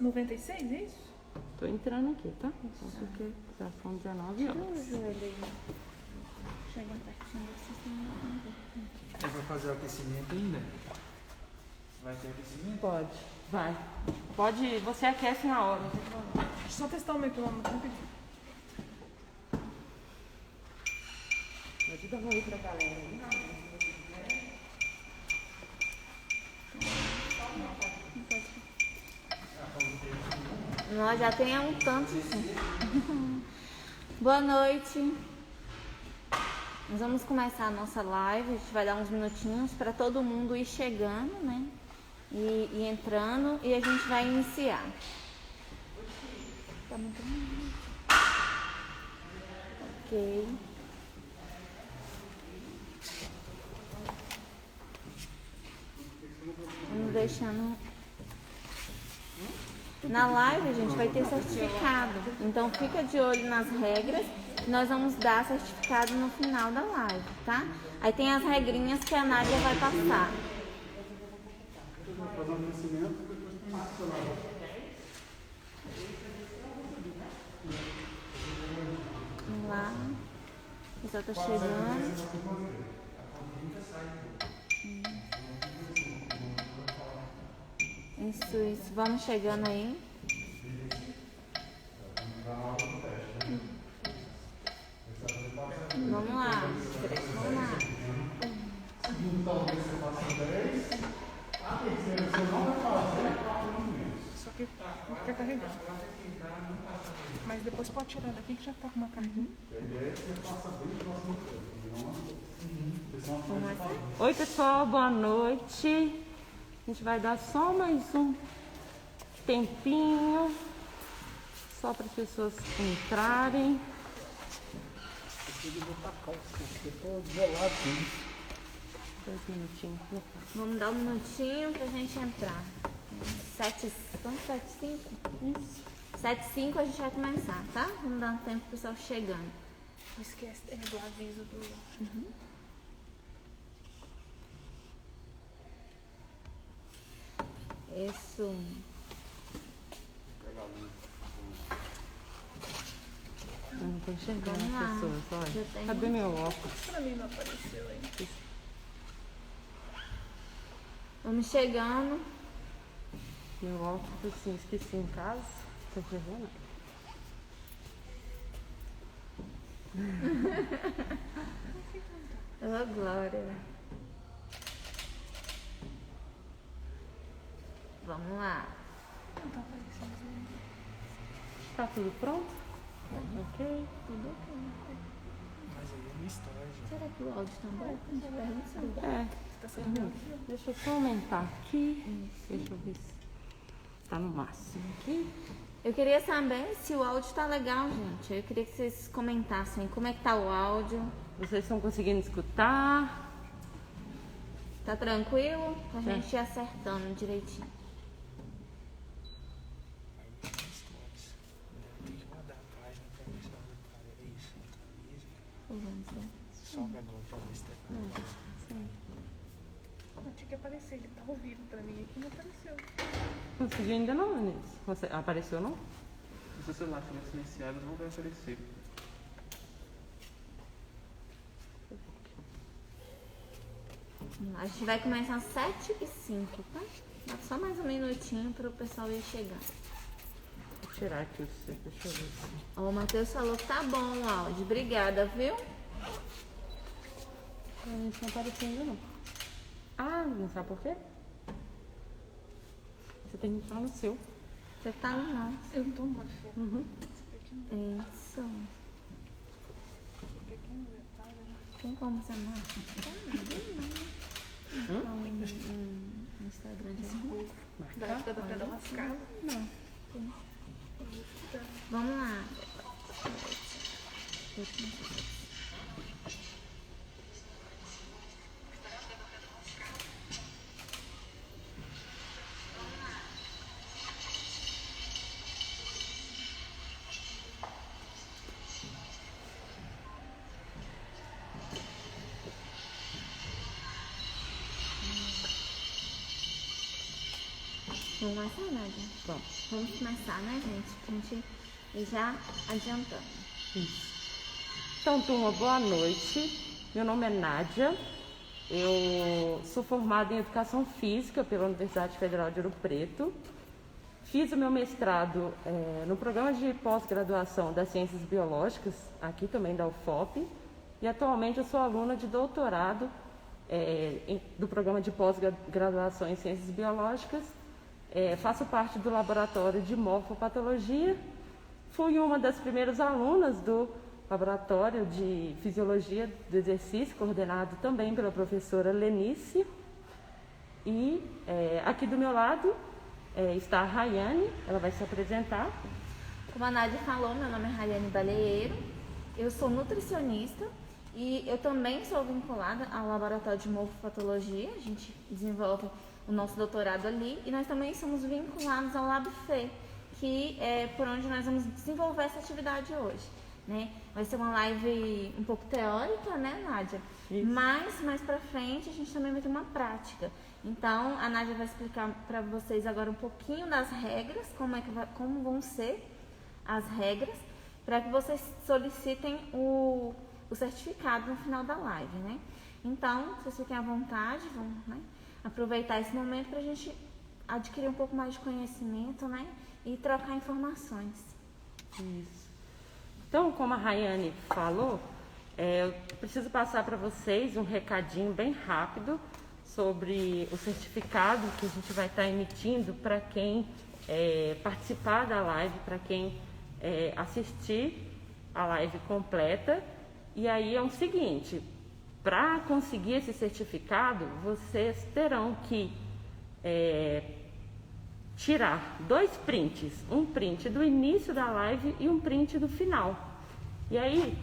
96, é isso? Tô entrando aqui, tá? Porque já são 19 horas. Chega pertinho do sistema. Você vai fazer o aquecimento ainda? Vai ter aquecimento? Pode, vai. Pode ir, você aquece na hora. Não tem problema. Deixa eu só testar o meu quilômetro rapidinho. Pode dar um oi pra galera aí. Nós já tem um tanto assim. Boa noite. Nós vamos começar a nossa live. A gente vai dar uns minutinhos para todo mundo ir chegando, né? E entrando e a gente vai iniciar. Tá muito bom. Ok. Vamos deixando. Na live a gente vai ter certificado. Então fica de olho nas regras. Nós vamos dar certificado no final da live, tá? Aí tem as regrinhas que a Nádia vai passar. Vamos lá. O pessoal tá chegando. Isso. Vamos chegando aí. Vamos lá. Vamos lá. Só que não quer carregar. Mas depois pode tirar daqui que já tá com uma carrinha. Oi, pessoal, boa noite. A gente vai dar só mais um tempinho, só para as pessoas entrarem. Eu vou botar calça, porque eu tô gelado. 2 minutinhos. Vamos dar um minutinho pra gente entrar. 7h05? Isso. 7h05 a gente vai começar, tá? Vamos dar um tempo pro pessoal chegando. Não esquece do aviso do... Isso. Eu não tô enxergando Vamos lá. as pessoas, Já olha. tem Cadê meu óculos? Pra mim não apareceu ainda. Vamos chegando. Meu óculos, assim, esqueci em casa. Tô enxergando. Ô, Glória. Vamos lá. Não tá aparecendo. Tá tudo pronto? Ok. Tudo ok. Mas aí é uma história, gente. Será que o áudio tá bom? A gente pergunta. É. Tá sendo Deixa eu só aumentar aqui. Deixa eu ver se tá no máximo aqui. Eu queria saber se o áudio tá legal, gente. Eu queria que vocês comentassem como é que tá o áudio. Vocês estão conseguindo escutar? Tá tranquilo? Pra gente ir acertando direitinho. Aí é uma história. Tem que mandar a página pra ver se ela cara. É isso. Atualiza. Sobe agora pra ver se tá. Não tinha que aparecer, ele tá ouvindo pra mim aqui, não apareceu. Conseguiu ainda não, Inês? Você apareceu não? Se o celular estiver silenciado, não vai aparecer. A gente vai começar às 7h05, tá? Dá só mais um minutinho para o pessoal ir chegando. Vou tirar aqui o seu, deixa eu ver. Ó, o Matheus falou que tá bom o áudio. Obrigada, viu? Isso não apareceu ainda não. Ah, não sabe por quê? Você tem que entrar no seu. Você tá no nosso. Eu não tô no fé. Isso. Tem como você não? No Instagram de Da época da pedra lascada. Não. Vamos lá. Vamos começar, Nádia? Vamos. Vamos começar, né, gente? A gente ir já adiantando. Isso. Então, turma, boa noite. Meu nome é Nádia. Eu sou formada em Educação Física pela Universidade Federal de Ouro Preto. Fiz o meu mestrado no programa de pós-graduação das Ciências Biológicas, aqui também da UFOP. E atualmente eu sou aluna de doutorado do programa de pós-graduação em Ciências Biológicas. Faço parte do laboratório de morfopatologia. Fui uma das primeiras alunas do laboratório de fisiologia do exercício, coordenado também pela professora Lenice. E aqui do meu lado está a Rayane, ela vai se apresentar. Como a Nádia falou, meu nome é Rayane Baleeiro, eu sou nutricionista e eu também sou vinculada ao laboratório de morfopatologia. A gente desenvolve o nosso doutorado ali e nós também somos vinculados ao LabFe, que é por onde nós vamos desenvolver essa atividade hoje, né? Vai ser uma live um pouco teórica, né, Nádia? Isso. Mas mais pra frente a gente também vai ter uma prática. Então a Nádia vai explicar para vocês agora um pouquinho das regras, como vão ser as regras, para que vocês solicitem o certificado no final da live, né? Então, vocês fiquem à vontade, vão, né, aproveitar esse momento para a gente adquirir um pouco mais de conhecimento, né, e trocar informações. Isso. Então, como a Rayane falou, eu preciso passar para vocês um recadinho bem rápido sobre o certificado que a gente vai estar emitindo para quem participar da live, para quem assistir a live completa. E aí é o seguinte, para conseguir esse certificado, vocês terão que tirar 2 prints, um print do início da live e um print do final. E aí,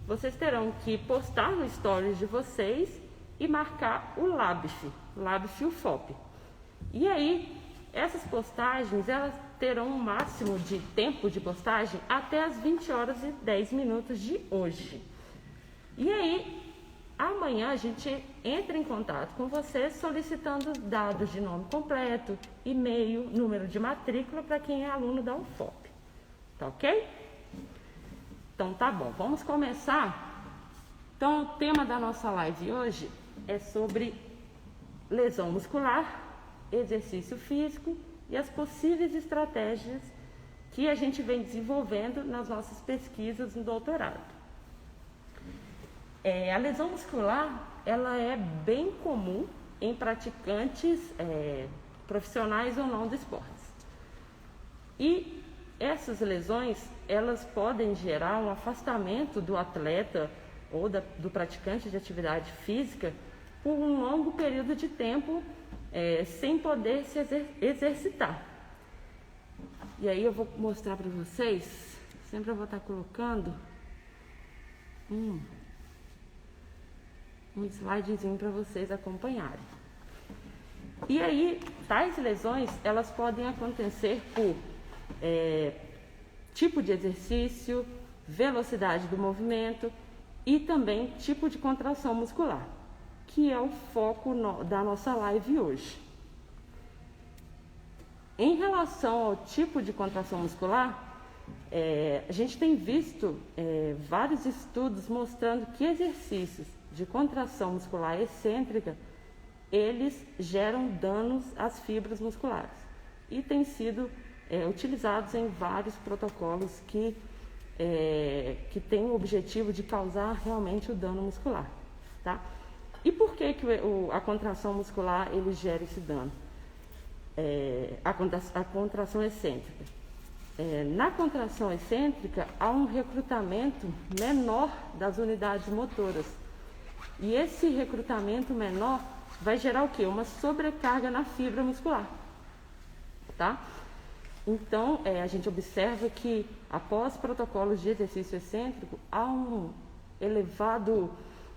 vocês terão que postar no stories de vocês e marcar o LabFe UFOP. E aí, essas postagens, elas terão um máximo de tempo de postagem até as 20h10 de hoje. E aí, amanhã a gente entra em contato com vocês solicitando dados de nome completo, e-mail, número de matrícula para quem é aluno da UFOP. Tá ok? Então tá bom, vamos começar. Então o tema da nossa live hoje é sobre lesão muscular, exercício físico e as possíveis estratégias que a gente vem desenvolvendo nas nossas pesquisas no doutorado. A lesão muscular, ela é bem comum em praticantes profissionais ou não de esportes. E essas lesões, elas podem gerar um afastamento do atleta ou do praticante de atividade física por um longo período de tempo sem poder se exercitar. E aí eu vou mostrar para vocês, sempre eu vou estar colocando um slidezinho para vocês acompanharem. E aí, tais lesões, elas podem acontecer por tipo de exercício, velocidade do movimento e também tipo de contração muscular, que é o foco da nossa live hoje. Em relação ao tipo de contração muscular, a gente tem visto vários estudos mostrando que exercícios de contração muscular excêntrica, eles geram danos às fibras musculares e têm sido utilizados em vários protocolos que têm o objetivo de causar realmente o dano muscular, tá? E por que a contração muscular ele gera esse dano? A contração excêntrica. Na contração excêntrica, há um recrutamento menor das unidades motoras. E esse recrutamento menor vai gerar o quê? Uma sobrecarga na fibra muscular, tá? Então, a gente observa que após protocolos de exercício excêntrico, há uma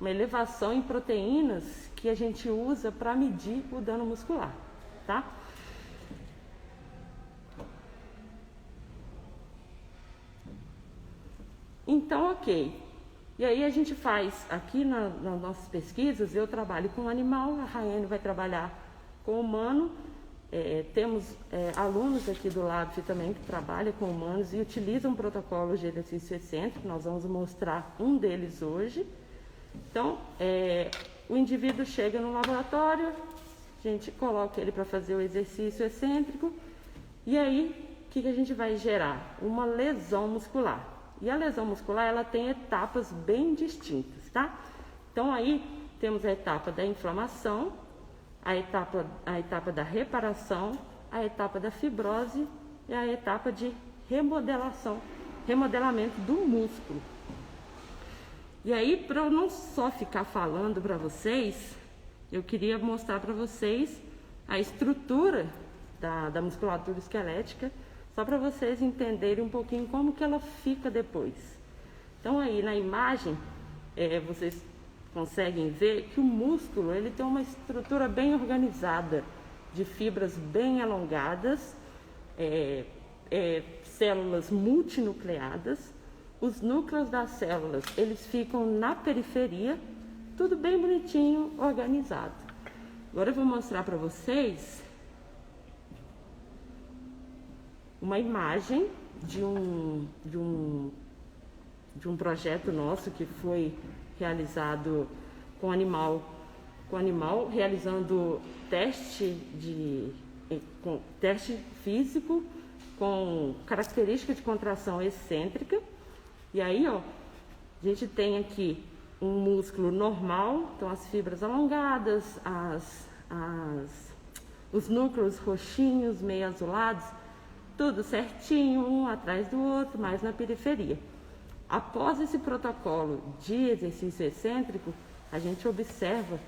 elevação em proteínas que a gente usa para medir o dano muscular, tá? Então, ok. E aí a gente faz, aqui nas nossas pesquisas, eu trabalho com animal, a Rayane vai trabalhar com humano, temos alunos aqui do LabF também que trabalham com humanos e utilizam protocolos de exercício excêntrico. Nós vamos mostrar um deles hoje. Então, o indivíduo chega no laboratório, a gente coloca ele para fazer o exercício excêntrico e aí o que a gente vai gerar? Uma lesão muscular. E a lesão muscular ela tem etapas bem distintas, tá? Então aí temos a etapa da inflamação, a etapa da reparação, a etapa da fibrose e a etapa de remodelamento do músculo. E aí, para eu não só ficar falando para vocês, eu queria mostrar para vocês a estrutura da musculatura esquelética, só para vocês entenderem um pouquinho como que ela fica depois. Então aí na imagem, vocês conseguem ver que o músculo ele tem uma estrutura bem organizada, de fibras bem alongadas, células multinucleadas. Os núcleos das células, eles ficam na periferia, tudo bem bonitinho, organizado. Agora eu vou mostrar para vocês uma imagem de um projeto nosso que foi realizado com animal realizando teste físico com característica de contração excêntrica. E aí, ó, a gente tem aqui um músculo normal, então as fibras alongadas, os núcleos roxinhos, meio azulados, tudo certinho, um atrás do outro, mais na periferia. Após esse protocolo de exercício excêntrico, a gente observa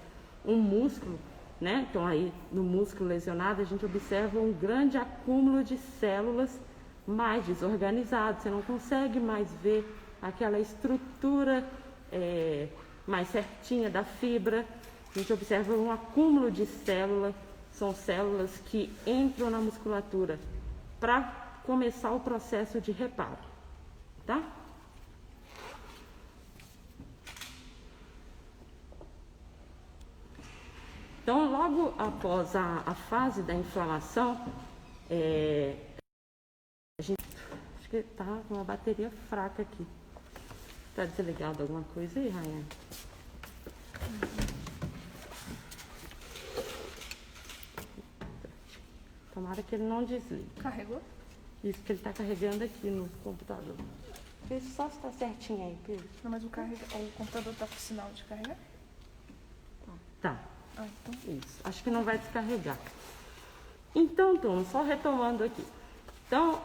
um músculo, né? Então aí no músculo lesionado a gente observa um grande acúmulo de células mais desorganizado, você não consegue mais ver aquela estrutura mais certinha da fibra. A gente observa um acúmulo de células, são células que entram na musculatura para começar o processo de reparo, tá? Então, logo após a fase da inflamação, a gente acho que tá com uma bateria fraca aqui. Tá desligado alguma coisa aí, Rainha? Tomara que ele não desligue. Carregou? Isso que ele tá carregando aqui no computador. Vê só se tá certinho aí, Pedro. Não, mas o computador tá com sinal de carregar? Tá. Ah, então. Isso. Acho que não vai descarregar. Então, turma, só retomando aqui. Então,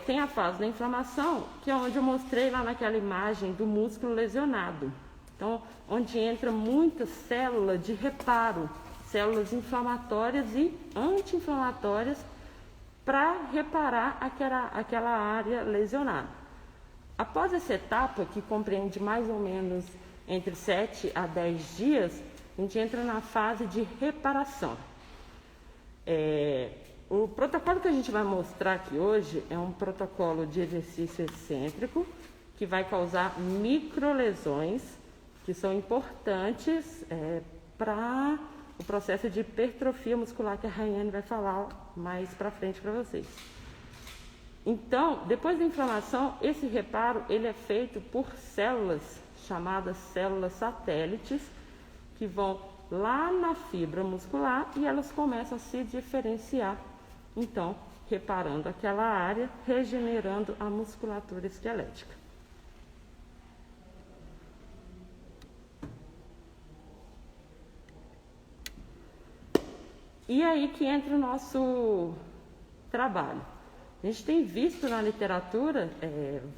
tem a fase da inflamação, que é onde eu mostrei lá naquela imagem do músculo lesionado. Então, onde entra muita célula de reparo, células inflamatórias e anti-inflamatórias para reparar aquela área lesionada. Após essa etapa, que compreende mais ou menos entre 7 a 10 dias, a gente entra na fase de reparação. O protocolo que a gente vai mostrar aqui hoje é um protocolo de exercício excêntrico que vai causar microlesões que são importantes para o processo de hipertrofia muscular que a Rayane vai falar mais para frente para vocês. Então, depois da inflamação, esse reparo ele é feito por células chamadas células satélites que vão lá na fibra muscular e elas começam a se diferenciar. Então, reparando aquela área, regenerando a musculatura esquelética. E aí que entra o nosso trabalho. A gente tem visto na literatura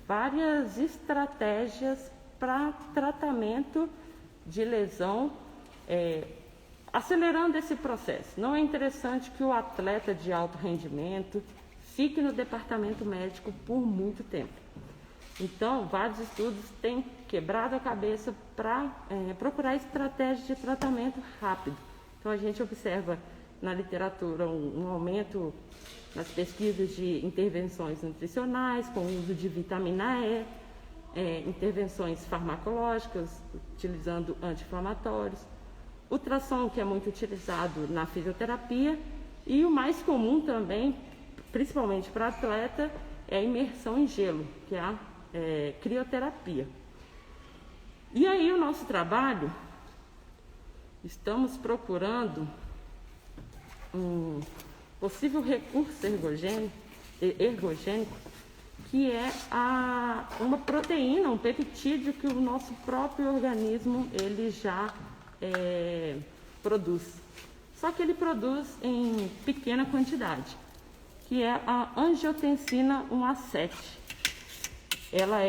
várias estratégias para tratamento de lesão, acelerando esse processo. Não é interessante que o atleta de alto rendimento fique no departamento médico por muito tempo. Então, vários estudos têm quebrado a cabeça para procurar estratégias de tratamento rápido. Então, a gente observa na literatura um aumento nas pesquisas de intervenções nutricionais, com o uso de vitamina E, intervenções farmacológicas, utilizando anti-inflamatórios, ultrassom, que é muito utilizado na fisioterapia, E o mais comum também, principalmente para atleta, é a imersão em gelo, que é a crioterapia. E aí o nosso trabalho, estamos procurando um possível recurso ergogênico, que é uma proteína, um peptídeo que o nosso próprio organismo ele já produz. Só que ele produz em pequena quantidade, que é a angiotensina 1A7. Ela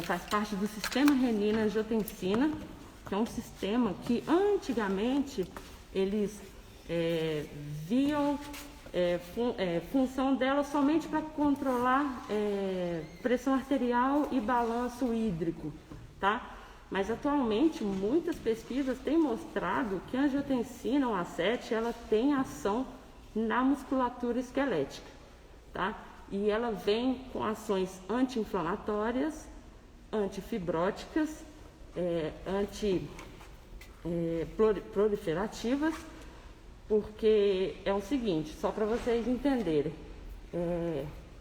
faz parte do sistema renina-angiotensina, que é um sistema que antigamente eles viam função dela somente para controlar pressão arterial e balanço hídrico, tá? Mas atualmente muitas pesquisas têm mostrado que a angiotensina 1A7 ela tem ação na musculatura esquelética, tá? E ela vem com ações anti-inflamatórias, antifibróticas, proliferativas, porque é o seguinte, só para vocês entenderem,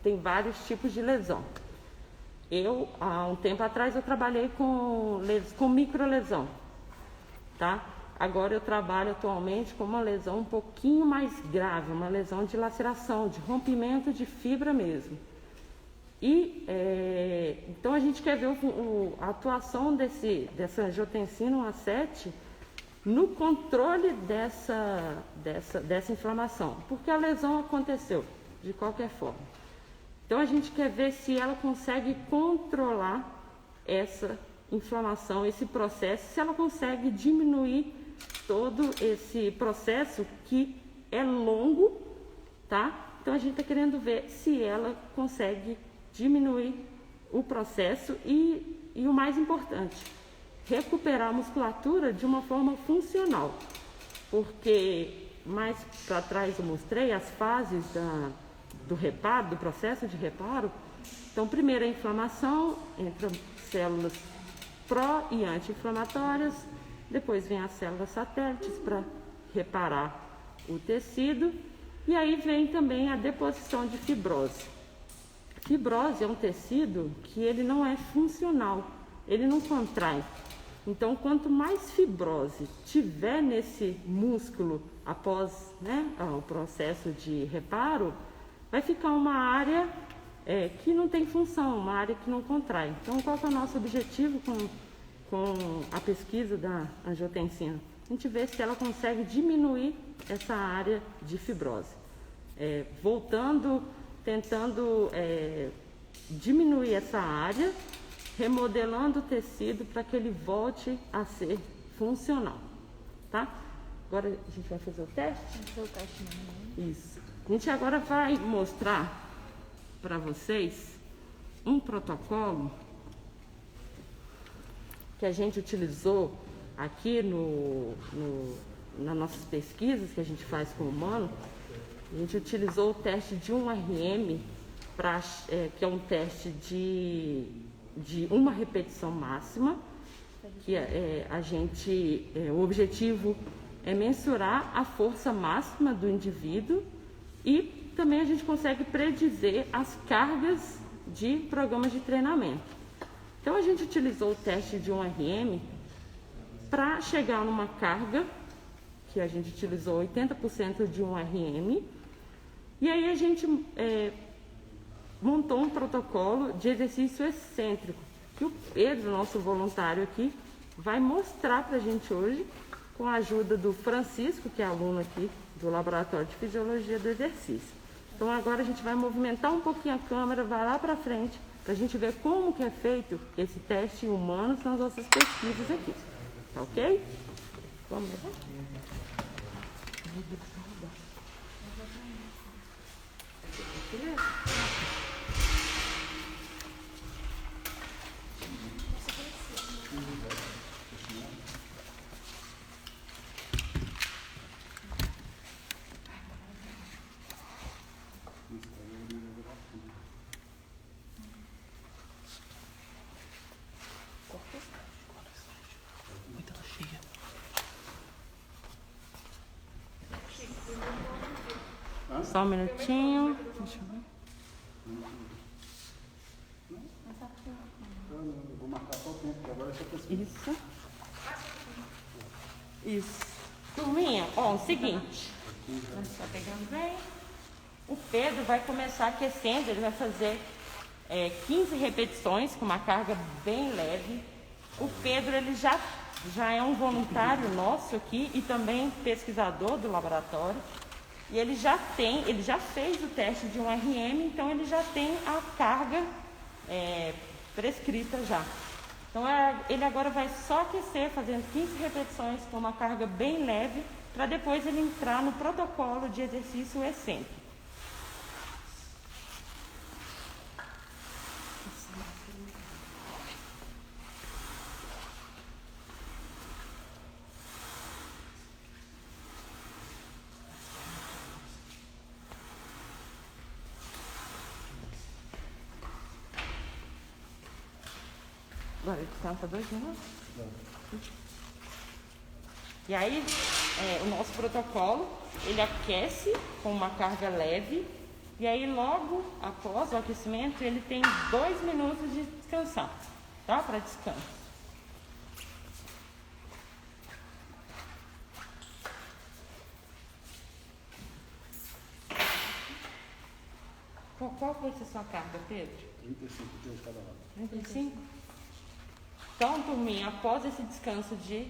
tem vários tipos de lesão. Há um tempo atrás, eu trabalhei com microlesão, tá? Agora eu trabalho atualmente com uma lesão um pouquinho mais grave, uma lesão de laceração, de rompimento de fibra mesmo. E então a gente quer ver a atuação dessa angiotensina 1A7 no controle dessa inflamação, porque a lesão aconteceu de qualquer forma. Então a gente quer ver se ela consegue controlar essa inflamação, esse processo, se ela consegue diminuir todo esse processo que é longo, tá? Então a gente está querendo ver se ela consegue diminuir o processo e o mais importante, recuperar a musculatura de uma forma funcional, porque mais para trás eu mostrei as fases do reparo, do processo de reparo. Então, primeiro a inflamação, entra células pró e anti-inflamatórias, depois vem as células satélites para reparar o tecido, e aí vem também a deposição de fibrose. Fibrose é um tecido que ele não é funcional, ele não contrai. Então, quanto mais fibrose tiver nesse músculo após o processo de reparo, vai ficar uma área que não tem função, uma área que não contrai. Então, qual que é o nosso objetivo com a pesquisa da angiotensina? A gente vê se ela consegue diminuir essa área de fibrose. Tentando diminuir essa área, remodelando o tecido para que ele volte a ser funcional, tá? Agora a gente vai fazer o teste? Vamos fazer o teste mesmo. Isso. A gente agora vai mostrar para vocês um protocolo que a gente utilizou aqui nas nossas pesquisas que a gente faz com o humano. A gente utilizou o teste de 1RM, que é um teste de uma repetição máxima, que o objetivo é mensurar a força máxima do indivíduo e também a gente consegue predizer as cargas de programas de treinamento. Então a gente utilizou o teste de 1RM para chegar numa carga, que a gente utilizou 80% de 1RM, e aí a gente montou um protocolo de exercício excêntrico, que o Pedro, nosso voluntário aqui, vai mostrar para a gente hoje, com a ajuda do Francisco, que é aluno aqui do Laboratório de Fisiologia do Exercício. Então agora a gente vai movimentar um pouquinho a câmera, vai lá para frente, para a gente ver como que é feito esse teste humano nas nossas pesquisas aqui. Tá ok? Vamos lá? Muita cheia. Só um minutinho. Deixa eu ver. Eu vou marcar só o tempo, porque agora é só pesquisa. Isso. Isso. Turminha, ó, o seguinte. Nós só pegando bem. O Pedro vai começar aquecendo, ele vai fazer 15 repetições com uma carga bem leve. O Pedro, ele já é um voluntário nosso aqui e também pesquisador do laboratório. E ele já fez o teste de um RM, então ele já tem a carga prescrita já. Então ele agora vai só aquecer, fazendo 15 repetições com uma carga bem leve, para depois ele entrar no protocolo de exercício excêntrico. Agora descansa 2 minutos. E aí, o nosso protocolo, ele aquece com uma carga leve. E aí, logo após o aquecimento, ele tem 2 minutos de descansar, tá? Para descanso. Qual foi a sua carga, Pedro? 35 quilos cada lado. 35? Então, turminha, após esse descanso de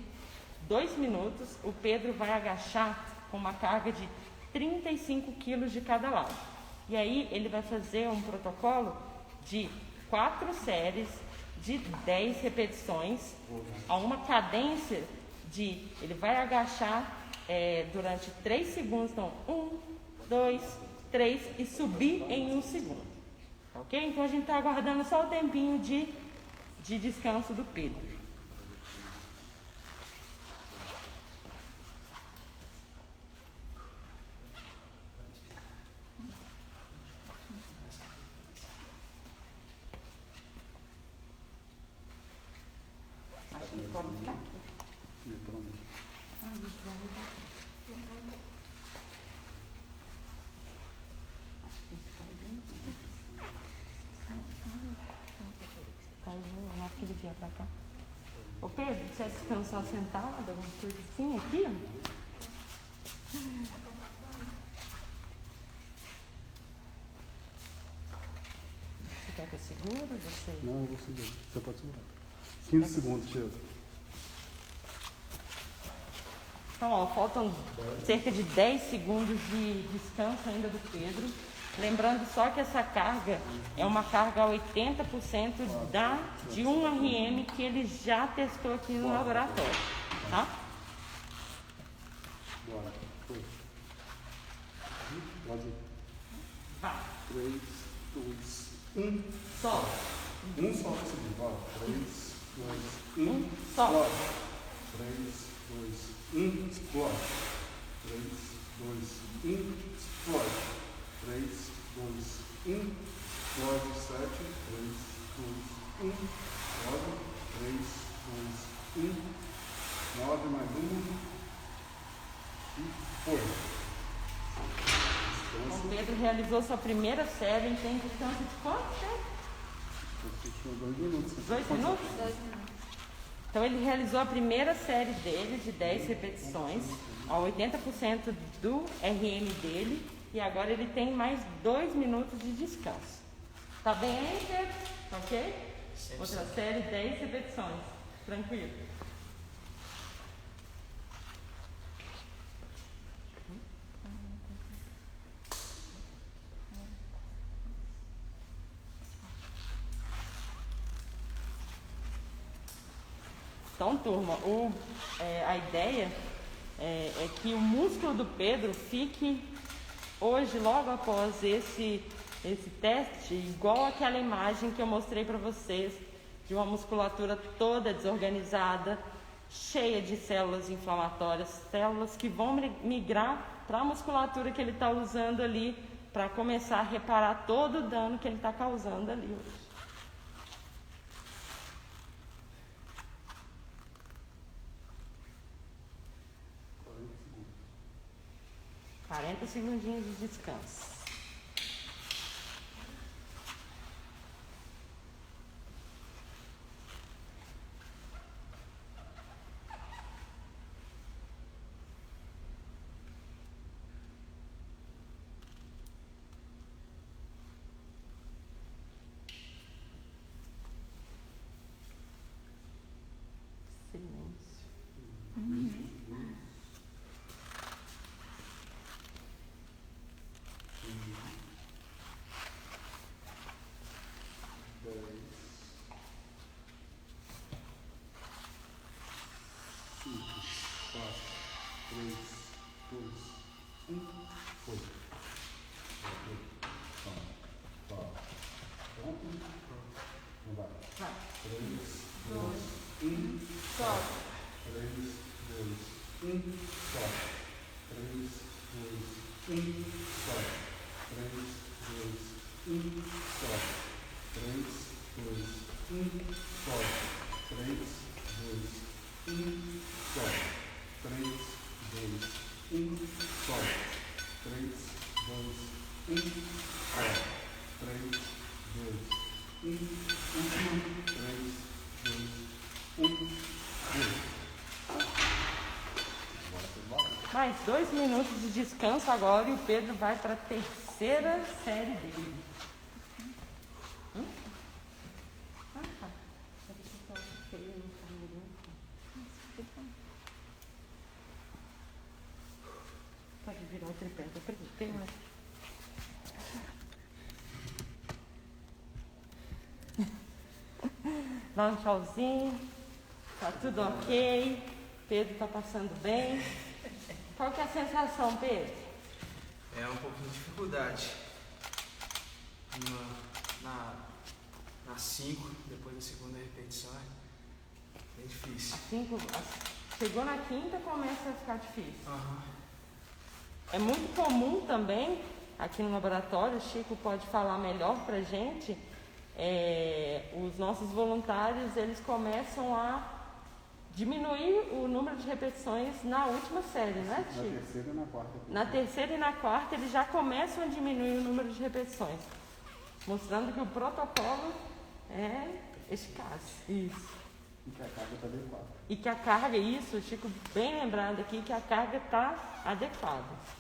2 minutos, o Pedro vai agachar com uma carga de 35 quilos de cada lado. E aí ele vai fazer um protocolo de 4 séries de 10 repetições a uma cadência de... Ele vai agachar durante 3 segundos. Então, 1, 2, 3 e subir em 1 segundo. Ok? Então a gente está aguardando só o tempinho de descanso do Pedro. Acho que pode ficar aqui. Na hora que ele vier pra cá. Ô Pedro, você descansar sentado, alguma coisa assim aqui? Você quer que eu segure? Você... Não, eu vou segurar. Você pode segurar. 15 segundos, Tiago. Então, ó, faltam cerca de 10 segundos de descanso ainda do Pedro. Lembrando só que essa carga é uma carga a 80% de um RM que ele já testou aqui no laboratório, tá? Bora. Foi. Pode ir. Vai. 3, 2, 1. Só. Um só vai subir. Bora. 3, 2, 1. Só. Explode. 3, 2, 1. Explode. 3, 2, 1. Explode. 3, 2, 1. Explode. 7. 3, 2, 1. Explode. 3, 2, 1. 9 mais 1. E foi. O Pedro realizou sua primeira série em tem descanso de quanto tempo? 2 minutos. 2 minutos? 2 minutos. Então ele realizou a primeira série dele de 10 repetições, a 80% do RM dele, e agora ele tem mais 2 minutos de descanso. Tá bem aí, Pedro? Ok? Outra série, 10 repetições. Tranquilo. Então, turma, a ideia é que o músculo do Pedro fique hoje, logo após esse teste, igual aquela imagem que eu mostrei para vocês, de uma musculatura toda desorganizada, cheia de células inflamatórias, células que vão migrar para a musculatura que ele está usando ali, para começar a reparar todo o dano que ele está causando ali hoje. 40 segundinhos de descanso. Silêncio. Mais 2 minutos de descanso agora e o Pedro vai para a terceira série dele. Pode virar o tripé, eu acreditei, mas... Dá um tchauzinho. Tá tudo ok. Pedro tá passando bem. Qual que é a sensação, Pedro? É um pouquinho de dificuldade. Na 5, depois da segunda repetição, é bem difícil. Chegou na quinta, começa a ficar difícil. Uhum. É muito comum também, aqui no laboratório, o Chico pode falar melhor pra gente, os nossos voluntários, eles começam a diminuir o número de repetições na última série, né, Chico? Na terceira e na quarta. Na terceira e na quarta, eles já começam a diminuir o número de repetições, mostrando que o protocolo é eficaz. Isso. E que a carga está adequada. E que a carga, isso, Chico bem lembrado aqui, que a carga está adequada.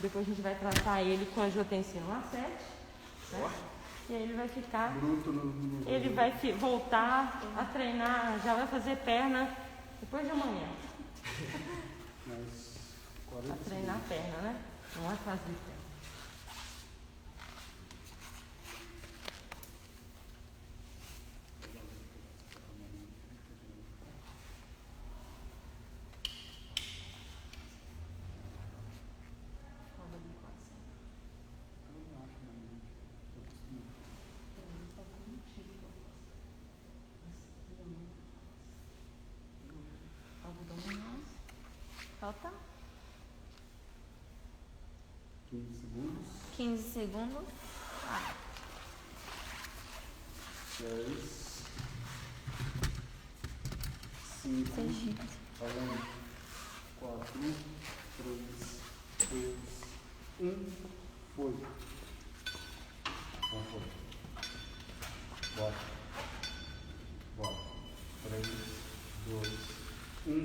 Depois a gente vai tratar ele com angiotensina A7, né? E aí ele vai ficar, Bruto no ele vai voltar a treinar, já vai fazer perna depois de amanhã. Mas 40 A treinar a perna, né? Não é fazer perna. Falta 15 segundos. 15 segundos. 10. 5. Falando. 4. 3. 2. 1. Foi. Não foi. Bora. Bora. 3, 2, 1.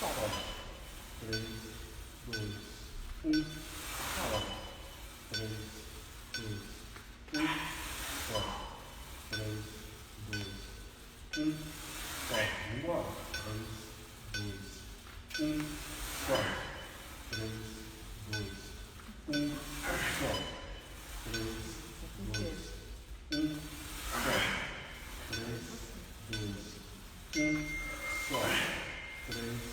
Bora. 3, 2, 1. Bora. 3, 2, 1. Bora. 3, 2, 1. Bora. Vambora. 3, 2, 1. Bora. 3, 2, 1. Bora. 3, 2, 1. Bora. 3, 2, 1. Sobe. 3, 2, 1. Sobe. 3, 2,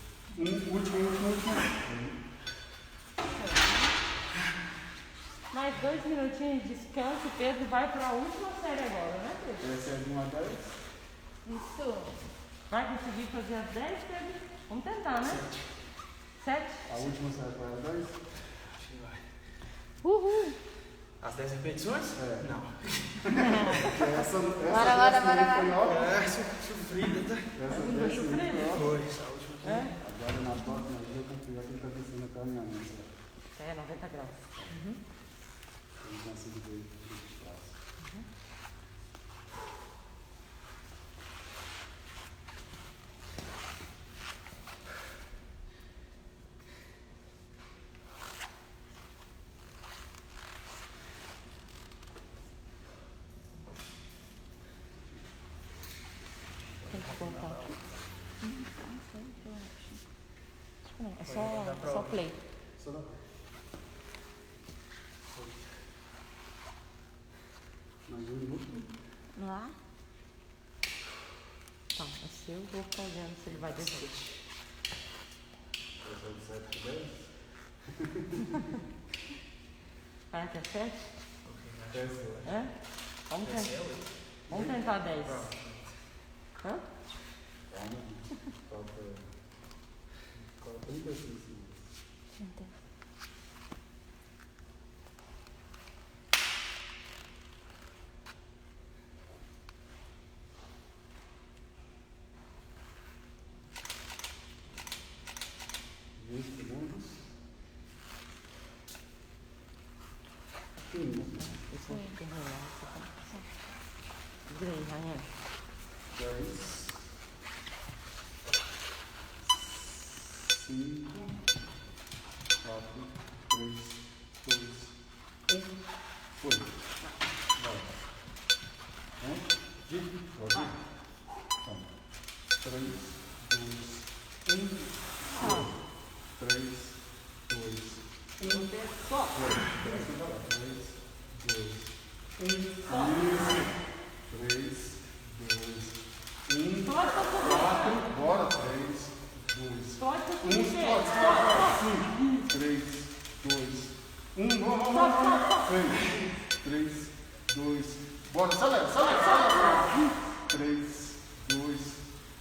1. Último. Mais 2 minutinhos de descanso, Pedro vai para a última série agora, né, Pedro? Essa é de 1 a 10. Isso. Vai conseguir fazer as 10, Pedro? Vamos tentar, né? 7? A última será para 10. Acho que vai. Uhul! As 10 repetições? É. Não. Essa Bora. foi ótima. É, sofrida, tá? Essa foi ótima. Foi, essa última. Agora na próxima eu confio que ele está descendo até a minha mão. É, 90 graus. Eu não consigo ver de trás. Tem que colocar aqui. Acho que não, é só play. Só dá. Mais um minuto. Lá. Tá, é seu, vou ficar olhando se ele vai descer. Essa é de 7 para 10. Vai até 7? Até 7. É? Vamos tentar 10. Hã? Falta 35 segundos. Segundos. 15. Isso é que Vira aí, Rainha. 10. 5. 4. 3. 2. 1. Foi. Vai. Pode? 3, 2, 1. 3, 2, 1. Só. 3, 2, 1. 3, 2, 1. 4. Bora. 3, 2, Pode 1. ser. 3, 2, 1. Vamos. 3, 2, bora. Acelera. 3, 2,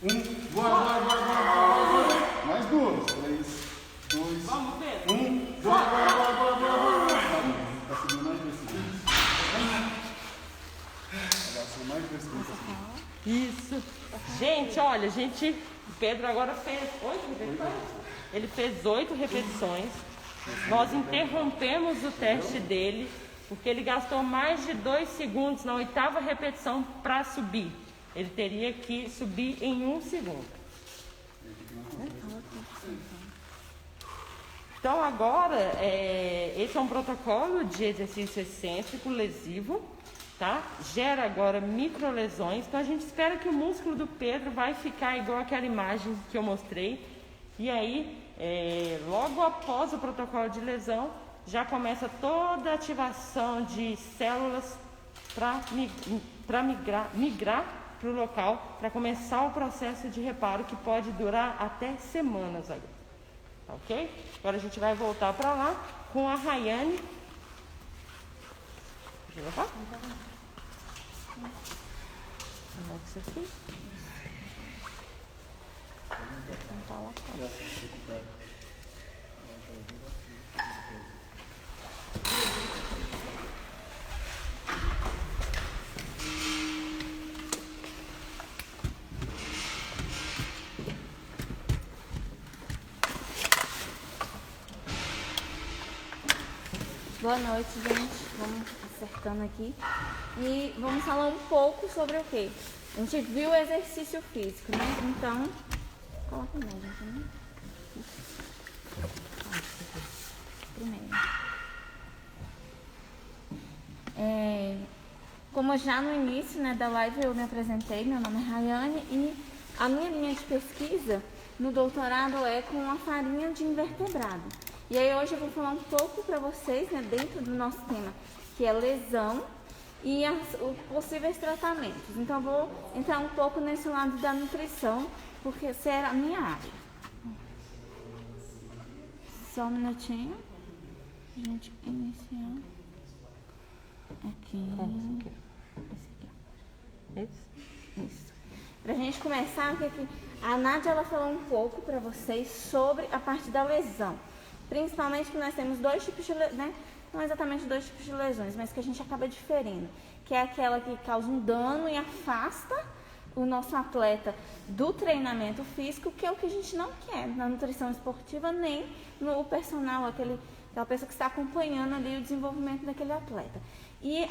1. Bora. Mais duas. 3, 2, Vamos, Pedro. 1. Bora. Tá subindo mais preciso. Agora mais preciso. Isso. Gente, olha, o Pedro agora fez 8 repetições? Ele fez 8 repetições. Nós interrompemos o teste dele, porque ele gastou mais de 2 segundos na 8ª repetição para subir. Ele teria que subir em 1 segundo. Então agora, esse é um protocolo de exercício excêntrico lesivo, tá? Gera agora microlesões, então a gente espera que o músculo do Pedro vai ficar igual aquela imagem que eu mostrei. E aí, logo após o protocolo de lesão, já começa toda a ativação de células para migrar para o local, para começar o processo de reparo que pode durar até semanas agora. Ok? Agora a gente vai voltar para lá com a Rayane. Deixa eu levar? Coloca isso aqui. Tá lá fora. Boa noite, gente. Vamos acertando aqui. E vamos falar um pouco sobre o quê? A gente viu o exercício físico, né? Então, coloca a imagem também. Primeiro. Como já no início, né, da live eu me apresentei, meu nome é Rayane e a minha linha de pesquisa no doutorado é com a farinha de invertebrado. E aí hoje eu vou falar um pouco para vocês, né, dentro do nosso tema, que é lesão e os possíveis tratamentos. Então eu vou entrar um pouco nesse lado da nutrição, porque essa era a minha área. Só um minutinho. A gente iniciar aqui. Isso. Pra gente começar, a Nádia ela falou um pouco para vocês sobre a parte da lesão. Principalmente que nós temos dois tipos de, né? não exatamente dois tipos de lesões, mas que a gente acaba diferindo, que é aquela que causa um dano e afasta o nosso atleta do treinamento físico, que é o que a gente não quer na nutrição esportiva, nem no personal, aquela pessoa que está acompanhando ali o desenvolvimento daquele atleta. E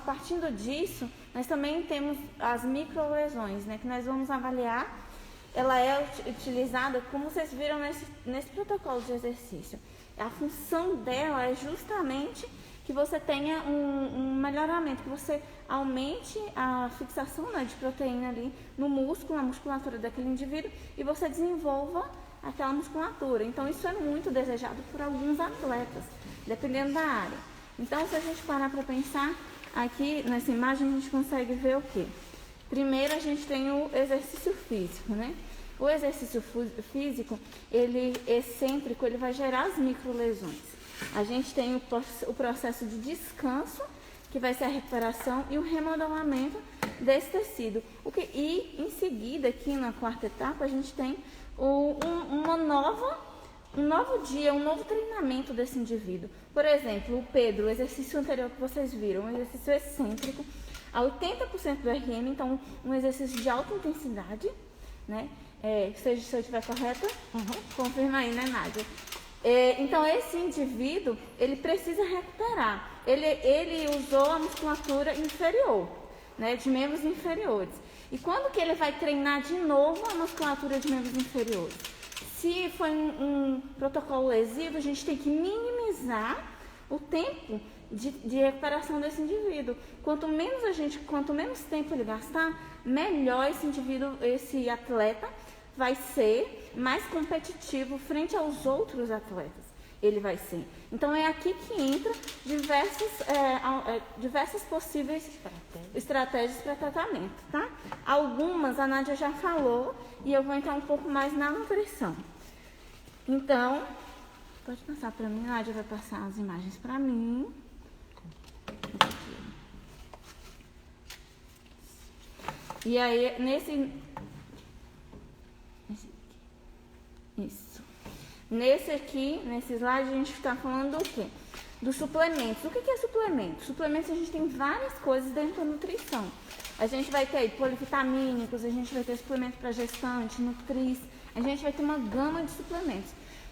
partindo disso, nós também temos as microlesões, né, que nós vamos avaliar. Ela é utilizada, como vocês viram nesse protocolo de exercício. A função dela é justamente que você tenha um melhoramento, que você aumente a fixação, né, de proteína ali no músculo, na musculatura daquele indivíduo, e você desenvolva aquela musculatura. Então, isso é muito desejado por alguns atletas, dependendo da área. Então, se a gente parar para pensar, aqui nessa imagem a gente consegue ver o quê? Primeiro, a gente tem o exercício físico, né? O exercício físico, ele excêntrico, ele vai gerar as microlesões. A gente tem o processo de descanso, que vai ser a recuperação e o remodelamento desse tecido. E em seguida, aqui na quarta etapa, a gente tem um novo dia, um novo treinamento desse indivíduo. Por exemplo, o Pedro, o exercício anterior que vocês viram, um exercício excêntrico, a 80% do RM, então um exercício de alta intensidade, né? Se eu estiver correta, confirma aí, né, Nádia? Então, esse indivíduo, ele precisa recuperar. Ele usou a musculatura inferior, né, de membros inferiores. E quando que ele vai treinar de novo a musculatura de membros inferiores? Se foi um protocolo lesivo, a gente tem que minimizar o tempo de recuperação desse indivíduo. Quanto menos tempo ele gastar, melhor esse indivíduo, esse atleta vai ser mais competitivo frente aos outros atletas. Ele vai ser. Então, é aqui que entra diversas possíveis estratégias para tratamento, tá? Algumas a Nádia já falou e eu vou entrar um pouco mais na nutrição. Então, pode passar para mim, Nádia vai passar as imagens para mim. E aí, nesse slide, a gente está falando do quê? Dos suplementos. O que é suplemento? Suplementos, a gente tem várias coisas dentro da nutrição. A gente vai ter polivitamínicos, a gente vai ter suplemento para gestante, nutris, a gente vai ter uma gama de suplementos.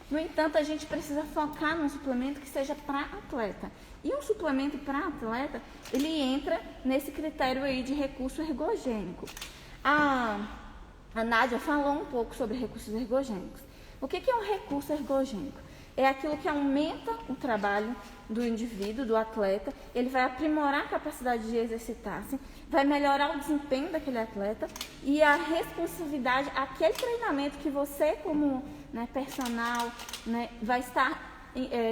No entanto, a gente precisa focar num suplemento que seja para atleta. E um suplemento para atleta, ele entra nesse critério aí de recurso ergogênico. A Nádia falou um pouco sobre recursos ergogênicos. O que é um recurso ergogênico? É aquilo que aumenta o trabalho do indivíduo, do atleta, ele vai aprimorar a capacidade de exercitar-se, vai melhorar o desempenho daquele atleta e a responsividade, aquele treinamento que você, como personal, vai estar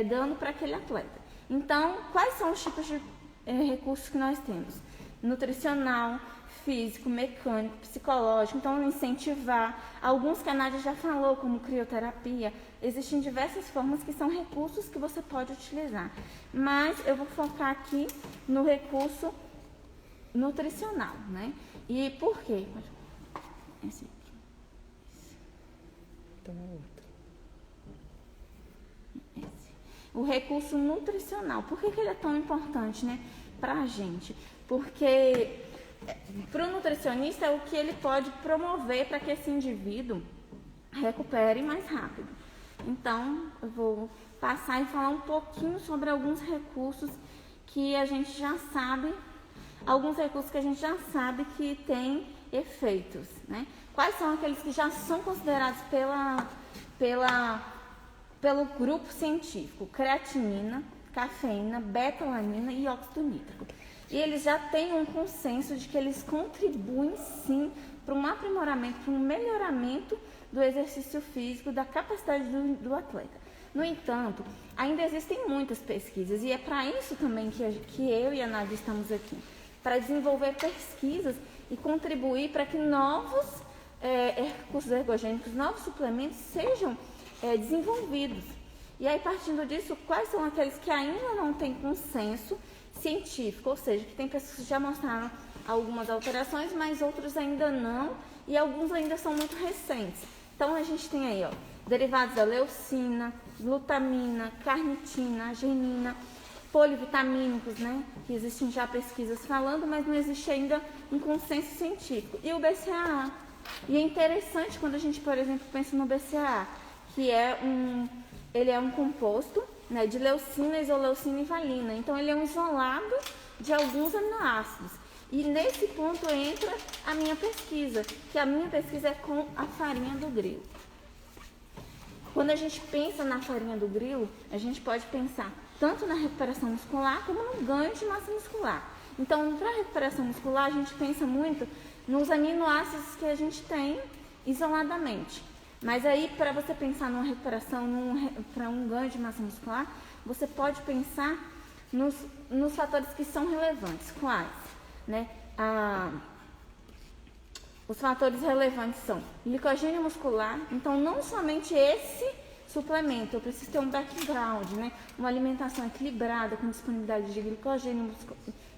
dando para aquele atleta. Então, quais são os tipos de recursos que nós temos? Nutricional, físico, mecânico, psicológico. Então, incentivar. Alguns que a Nádia já falou, como crioterapia. Existem diversas formas que são recursos que você pode utilizar. Mas eu vou focar aqui no recurso nutricional, né? E por quê? Esse aqui. Então é outro. O recurso nutricional. Por que ele é tão importante, né, para a gente? Porque para o nutricionista é o que ele pode promover para que esse indivíduo recupere mais rápido. Então, eu vou passar e falar um pouquinho sobre alguns recursos que a gente já sabe, que têm efeitos, né? Quais são aqueles que já são considerados pelo grupo científico? Creatinina, cafeína, beta-alanina e óxido nítrico. E eles já têm um consenso de que eles contribuem sim para um aprimoramento, para um melhoramento do exercício físico, da capacidade do atleta. No entanto, ainda existem muitas pesquisas e é para isso também que eu e a Nádia estamos aqui, para desenvolver pesquisas e contribuir para que novos recursos ergogênicos, novos suplementos sejam desenvolvidos. E aí, partindo disso, quais são aqueles que ainda não têm consenso científico, ou seja, que tem pessoas que já mostraram algumas alterações, mas outros ainda não, e alguns ainda são muito recentes. Então, a gente tem aí, derivados da leucina, glutamina, carnitina, arginina, polivitamínicos, né? Que existem já pesquisas falando, mas não existe ainda um consenso científico. E o BCAA. E é interessante quando a gente, por exemplo, pensa no BCAA, que ele é um composto, né, de leucina, isoleucina e valina. Então, ele é um isolado de alguns aminoácidos. E nesse ponto entra a minha pesquisa, que a minha pesquisa é com a farinha do grilo. Quando a gente pensa na farinha do grilo, a gente pode pensar tanto na recuperação muscular como no ganho de massa muscular. Então, para a recuperação muscular, a gente pensa muito nos aminoácidos que a gente tem isoladamente. Mas aí, para você pensar numa recuperação, para um ganho de massa muscular, você pode pensar nos fatores que são relevantes. Quais? Né? Os fatores relevantes são glicogênio muscular. Então, não somente esse suplemento, eu preciso ter um background, né? Uma alimentação equilibrada com disponibilidade de glicogênio,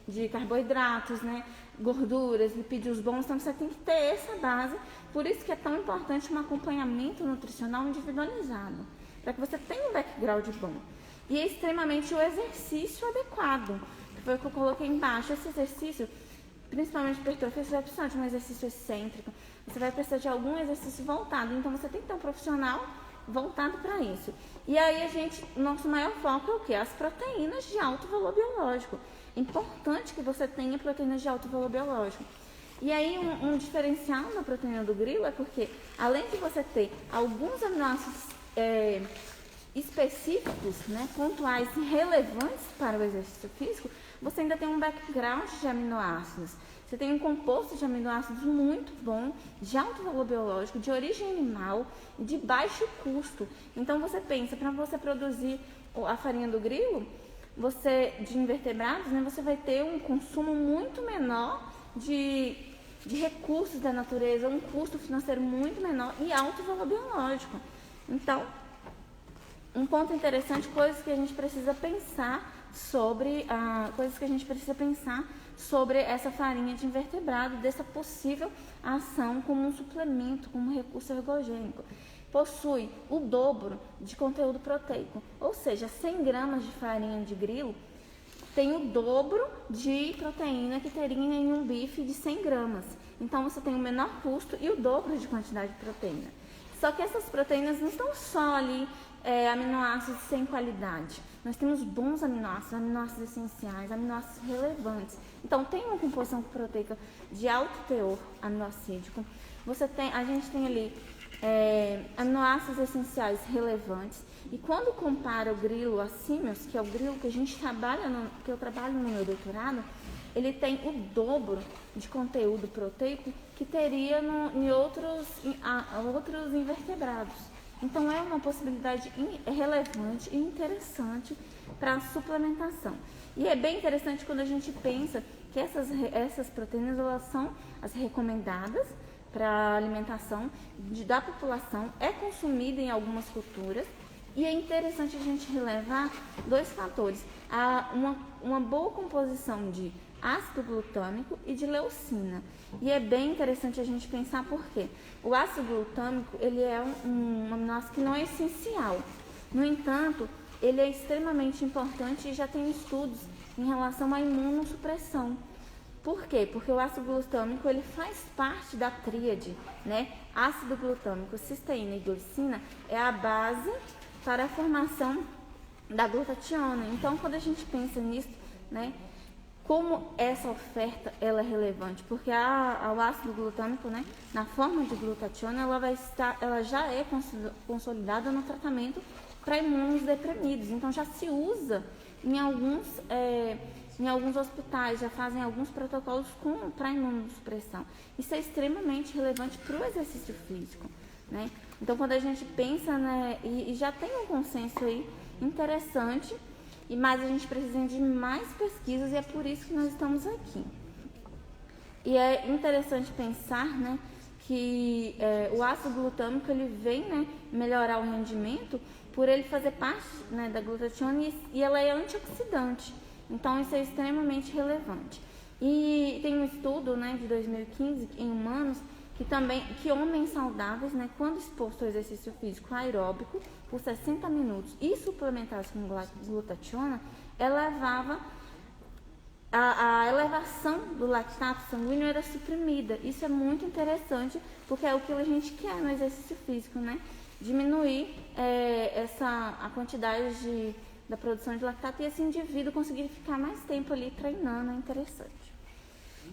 de carboidratos, né? Gorduras, lipídios bons. Então, você tem que ter essa base. Por isso que é tão importante um acompanhamento nutricional individualizado, para que você tenha um background bom. E é extremamente o exercício adequado, que foi o que eu coloquei embaixo. Esse exercício, principalmente hipertrofia, você vai precisar de um exercício excêntrico, você vai precisar de algum exercício voltado. Então, você tem que ter um profissional voltado para isso. E aí, nosso maior foco é o quê? As proteínas de alto valor biológico. É importante que você tenha proteínas de alto valor biológico. E aí, um diferencial na proteína do grilo é porque, além de você ter alguns aminoácidos específicos, né, pontuais e relevantes para o exercício físico, você ainda tem um background de aminoácidos. Você tem um composto de aminoácidos muito bom, de alto valor biológico, de origem animal e de baixo custo. Então, você pensa, para você produzir a farinha do grilo, de invertebrados, né, você vai ter um consumo muito menor de recursos da natureza, um custo financeiro muito menor e alto valor biológico. Então, um ponto interessante, coisas que a gente precisa pensar sobre essa farinha de invertebrado, dessa possível ação como um suplemento, como um recurso ergogênico. Possui o dobro de conteúdo proteico, ou seja, 100 gramas de farinha de grilo tem o dobro de proteína que teria em um bife de 100 gramas. Então, você tem o menor custo e o dobro de quantidade de proteína. Só que essas proteínas não estão só ali aminoácidos sem qualidade. Nós temos bons aminoácidos essenciais, aminoácidos relevantes. Então, tem uma composição proteica de alto teor aminoácidico. A gente tem ali aminoácidos essenciais relevantes. E quando compara o grilo a símios, que é o grilo que que eu trabalho no meu doutorado, ele tem o dobro de conteúdo proteico que teria em outros invertebrados. Então, é uma possibilidade relevante e interessante para a suplementação. E é bem interessante quando a gente pensa que essas proteínas, elas são as recomendadas para a alimentação da população, é consumida em algumas culturas. E é interessante a gente relevar dois fatores: uma boa composição de ácido glutâmico e de leucina. E é bem interessante a gente pensar por quê. O ácido glutâmico, ele é um aminoácido que não é essencial. No entanto, ele é extremamente importante e já tem estudos em relação à imunossupressão. Por quê? Porque o ácido glutâmico, ele faz parte da tríade, né? Ácido glutâmico, cisteína e glicina é a base para a formação da glutationa. Então, quando a gente pensa nisso, né, como essa oferta ela é relevante, porque o ácido glutâmico, né, na forma de glutationa, ela já é consolidada no tratamento para imunosdeprimidos. Então, já se usa em alguns hospitais, já fazem alguns protocolos para imunossupressão. Isso é extremamente relevante para o exercício físico, né? Então, quando a gente pensa, né, e já tem um consenso aí interessante, mas a gente precisa de mais pesquisas e é por isso que nós estamos aqui. E é interessante pensar, né, que o ácido glutâmico, ele vem, né, melhorar o rendimento por ele fazer parte, né, da glutationa e ela é antioxidante. Então, isso é extremamente relevante. E tem um estudo, né, de 2015 em humanos que homens saudáveis, né, quando expostos ao exercício físico aeróbico por 60 minutos e suplementados com glutationa, elevava a elevação do lactato sanguíneo era suprimida. Isso é muito interessante, porque é o que a gente quer no exercício físico, né? Diminuir a quantidade da produção de lactato e esse indivíduo conseguir ficar mais tempo ali treinando, é interessante.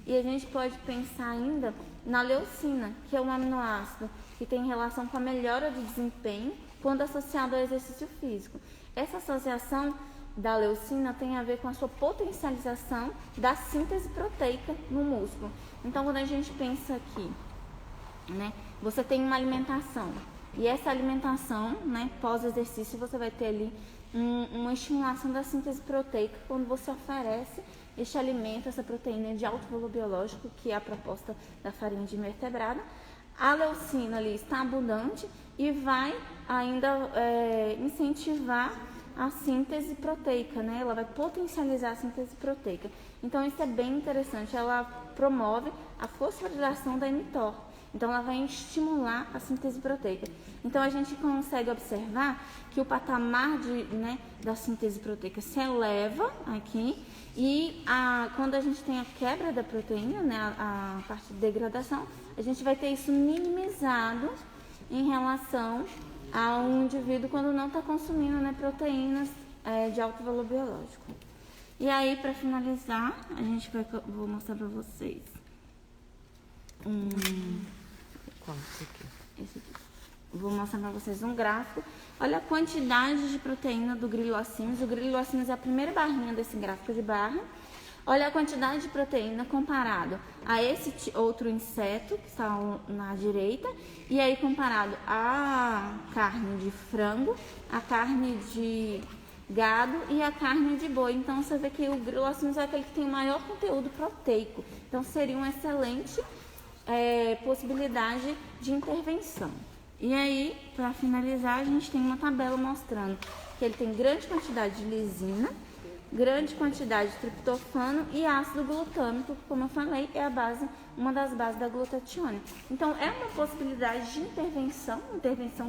E a gente pode pensar ainda na leucina, que é um aminoácido que tem relação com a melhora de desempenho quando associado ao exercício físico. Essa associação da leucina tem a ver com a sua potencialização da síntese proteica no músculo. Então, quando a gente pensa aqui, né, você tem uma alimentação, e essa alimentação, né, pós-exercício, você vai ter ali uma estimulação da síntese proteica quando você oferece este alimento, essa proteína de alto valor biológico, que é a proposta da farinha de invertebrada. A leucina ali está abundante e vai ainda incentivar a síntese proteica, né? Ela vai potencializar a síntese proteica. Então, isso é bem interessante. Ela promove a fosforilação da mTOR. Então, ela vai estimular a síntese proteica. Então, a gente consegue observar que o patamar da síntese proteica se eleva aqui e quando a gente tem a quebra da proteína, né, a parte de degradação, a gente vai ter isso minimizado em relação ao indivíduo quando não está consumindo, né, proteínas de alto valor biológico. E aí, para finalizar, vou mostrar para vocês Qual esse aqui? esse aqui. Vou mostrar para vocês um gráfico. Olha a quantidade de proteína do grilo acinis. O grilo acinis é a primeira barrinha desse gráfico de barra. Olha a quantidade de proteína comparado a esse outro inseto que está na direita, e aí comparado a carne de frango, a carne de gado e a carne de boi. Então você vê que o grilo acinis é aquele que tem o maior conteúdo proteico. Então seria uma excelente possibilidade de intervenção. E aí, para finalizar, a gente tem uma tabela mostrando que ele tem grande quantidade de lisina, grande quantidade de triptofano e ácido glutâmico, que, como eu falei, é uma das bases da glutationa. Então, é uma possibilidade de intervenção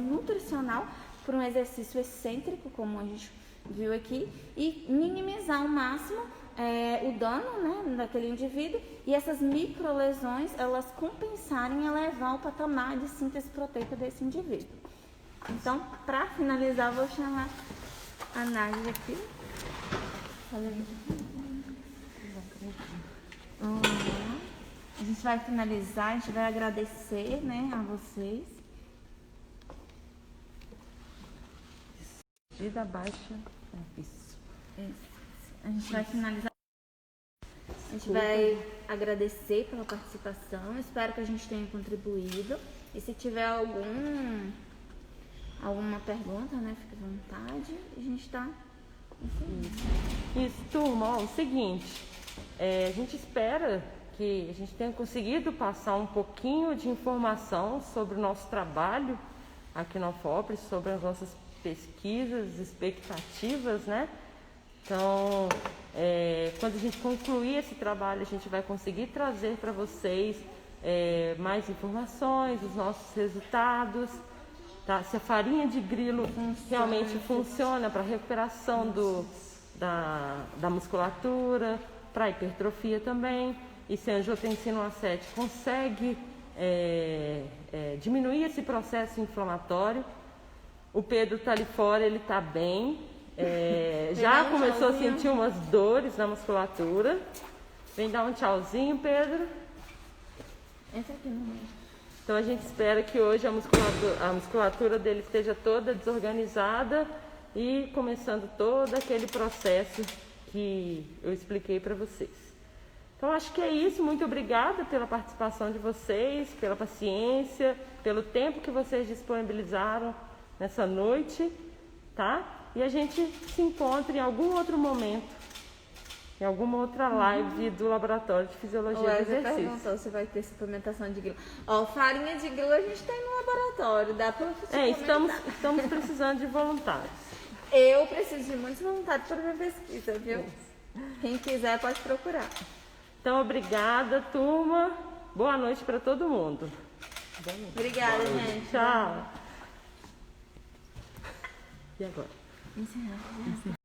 nutricional por um exercício excêntrico, como a gente viu aqui, e minimizar ao máximo o dano, né, daquele indivíduo, e essas microlesões, elas compensarem e elevar o patamar de síntese proteica desse indivíduo. Então, para finalizar, eu vou chamar a Nádia aqui. A gente vai finalizar, a gente vai agradecer, né, a vocês. Medida baixa. Isso. A gente vai finalizar. A gente vai agradecer pela participação. Espero que a gente tenha contribuído. E se tiver alguma pergunta, né, fique à vontade. A gente está. Isso, turma, o seguinte, a gente espera que a gente tenha conseguido passar um pouquinho de informação sobre o nosso trabalho aqui na UFOPRES, sobre as nossas pesquisas, expectativas, né? Então, quando a gente concluir esse trabalho, a gente vai conseguir trazer para vocês mais informações, os nossos resultados, tá? Se a farinha de grilo realmente funciona para a recuperação da musculatura, para a hipertrofia também, e se a angiotensina 1A7 consegue diminuir esse processo inflamatório. O Pedro está ali fora, ele está bem. Já começou a sentir umas dores na musculatura. Vem dar um tchauzinho, Pedro. Entra aqui no meio. Então a gente espera que hoje a musculatura dele esteja toda desorganizada e começando todo aquele processo que eu expliquei para vocês. Então acho que é isso. Muito obrigada pela participação de vocês, pela paciência, pelo tempo que vocês disponibilizaram nessa noite, tá? E a gente se encontra em algum outro momento, em alguma outra live do Laboratório de Fisiologia do Exercício. Perguntou se vai ter suplementação de grilo. Farinha de grilo a gente tem no laboratório, dá para suplementar. Estamos precisando de voluntários. Eu preciso de muitos voluntários para minha pesquisa, viu? Quem quiser pode procurar. Então, obrigada, turma. Boa noite para todo mundo. Obrigada, gente. Tchau. E agora? Encerrar.